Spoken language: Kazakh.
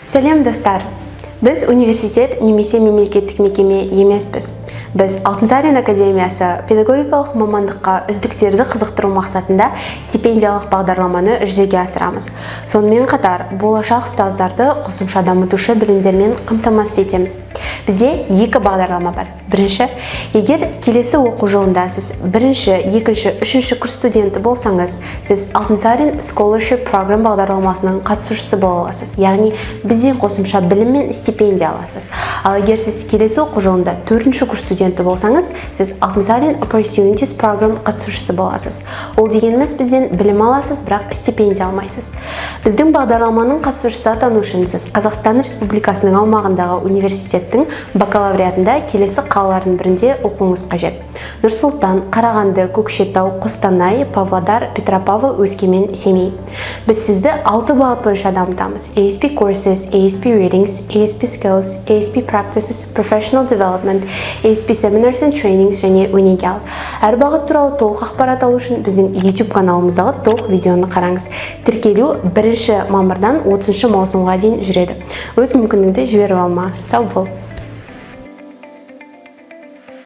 Сәлем достар! Біз университет немесе мемлекеттік мекеме емеспіз. Біз Алтынсарин академиясы педагогикалық мамандыққа үздіктерді қызықтыру мақсатында стипендиялық бағдарламаны жүзеге асырамыз. Сонымен қатар, болашақ ұстаздарды қосымша дамытушы білімдермен қамтамасыз етеміз. Бізде екі бағдарлама бар. Бірінші, егер келесі оқу жылында сіз бірінші, екінші, үшінші курс студенті болсаңыз, сіз Алтынсарин Scholarship Program бағдарламасының қатысушысы бола аласыз. Яғни бізден қосымша білім мен стипендия аласыз. Ал егер сіз келесі оқу жылында төртінші курс студенті болсаңыз, сіз Алтынсарин Opportunities Program қатысушысы боласыз. Ол дегеніміз бізден білім аласыз, бірақ стипендия алмайсыз. Біздің бағдарламаның қатысушысы атану үшін сіз Қазақстан Республикасының аумағындағы университеттің бакалавриатында келесі қалалардың бірінде оқуыңыз қажет. Нұрсұлтан, Қарағанды, Көкшетау, Қостанай, Павлодар, Петропавл, Өскемен, Семей. Біз сізді 6 бағыт бойынша дамытамыз. ASP Courses, ASP Readings, ASP Skills, ASP Practices, Professional Development, ASP Seminars and Trainings және Unigel. Әр бағыт туралы толық ақпарат алу үшін біздің YouTube каналымыздағы толық видеоны қараңыз. Тіркелу 1 мамырдан 30 маусымға дейін жүреді. Өз мүмкіндігіңді жіберіп алма. Сау бол!